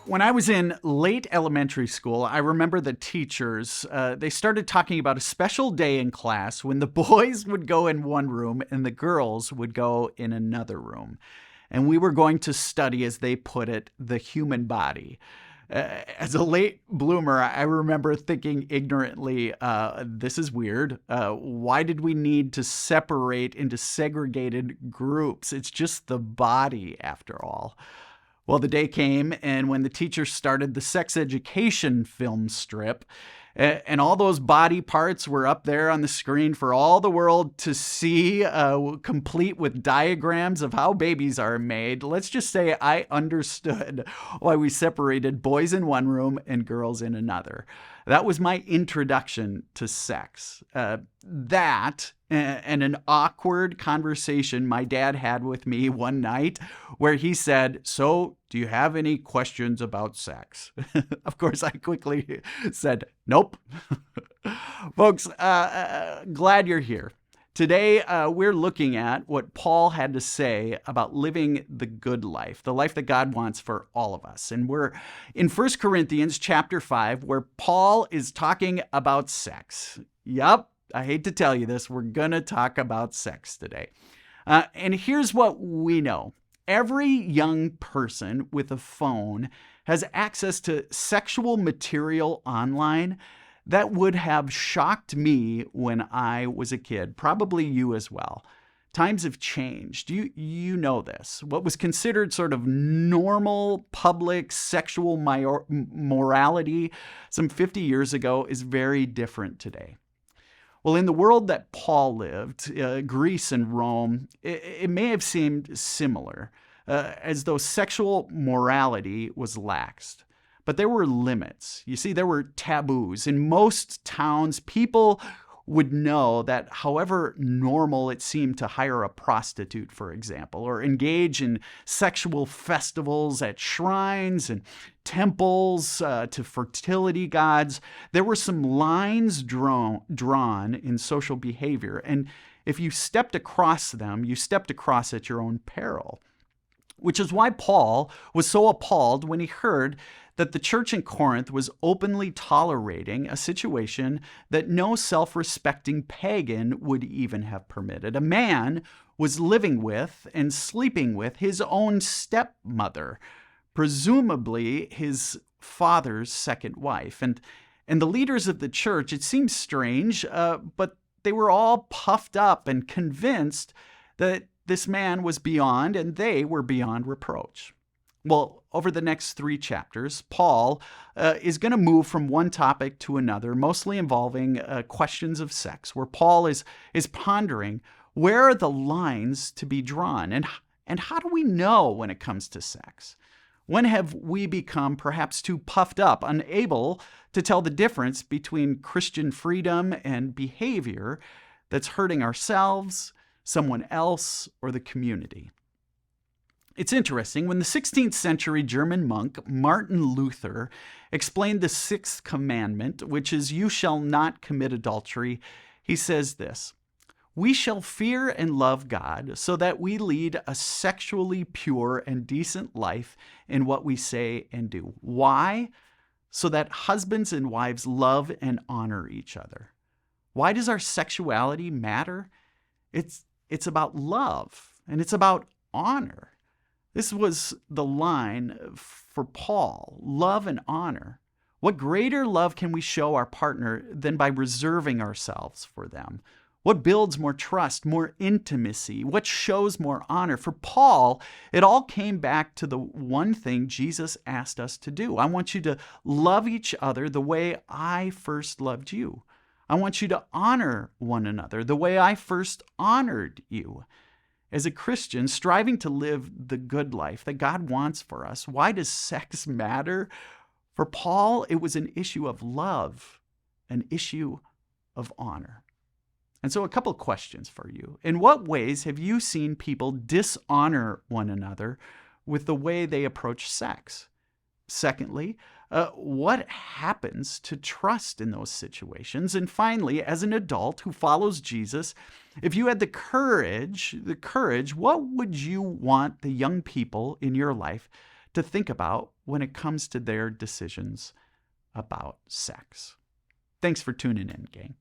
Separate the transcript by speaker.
Speaker 1: When I was in late elementary school, I remember the teachers, they started talking about a special day in class when the boys would go in one room and the girls would go in another room. And we were going to study, as they put it, the human body. As a late bloomer, I remember thinking ignorantly, this is weird. Why did we need to separate into segregated groups? It's just the body, after all. Well, the day came, and when the teacher started the sex education film strip, and all those body parts were up there on the screen for all the world to see, complete with diagrams of how babies are made, let's just say I understood why we separated boys in one room and girls in another. That was my introduction to sex. That and an awkward conversation my dad had with me one night where he said, "So, do you have any questions about sex?" Of course, I quickly said, "Nope." Folks, glad you're here. Today, we're looking at what Paul had to say about living the good life, the life that God wants for all of us. And we're in 1 Corinthians chapter 5, where Paul is talking about sex. Yup, I hate to tell you this, we're going to talk about sex today. And here's what we know. Every young person with a phone has access to sexual material online that would have shocked me when I was a kid, probably you as well. Times have changed. You know this. What was considered sort of normal public sexual morality some 50 years ago is very different today. Well, in the world that Paul lived, Greece and Rome, it may have seemed similar, as though sexual morality was laxed. But there were limits. You see, there were taboos. In most towns, people would know that however normal it seemed to hire a prostitute, for example, or engage in sexual festivals at shrines and temples to fertility gods, there were some lines drawn in social behavior. And if you stepped across them, you stepped across at your own peril. Which is why Paul was so appalled when he heard that the church in Corinth was openly tolerating a situation that no self-respecting pagan would even have permitted. A man was living with and sleeping with his own stepmother, presumably his father's second wife. And the leaders of the church, it seems strange, but they were all puffed up and convinced that this man was beyond, and they were beyond reproach. Well, over the next 3 chapters, Paul is going to move from one topic to another, mostly involving questions of sex, where Paul is pondering where are the lines to be drawn, and how do we know when it comes to sex? When have we become perhaps too puffed up, unable to tell the difference between Christian freedom and behavior that's hurting ourselves, someone else, or the community? It's interesting, when the 16th century German monk Martin Luther explained the 6th commandment, which is, "You shall not commit adultery," he says this: "We shall fear and love God so that we lead a sexually pure and decent life in what we say and do." Why? So that husbands and wives love and honor each other. Why does our sexuality matter? It's about love, and it's about honor. This was the line for Paul: love and honor. What greater love can we show our partner than by reserving ourselves for them? What builds more trust, more intimacy? What shows more honor? For Paul, it all came back to the one thing Jesus asked us to do. I want you to love each other the way I first loved you. I want you to honor one another the way I first honored you. As a Christian, striving to live the good life that God wants for us, why does sex matter? For Paul, it was an issue of love, an issue of honor. And so a couple questions for you. In what ways have you seen people dishonor one another with the way they approach sex? Secondly, what happens to trust in those situations? And finally, as an adult who follows Jesus, if you had the courage, what would you want the young people in your life to think about when it comes to their decisions about sex. Thanks for tuning in, gang.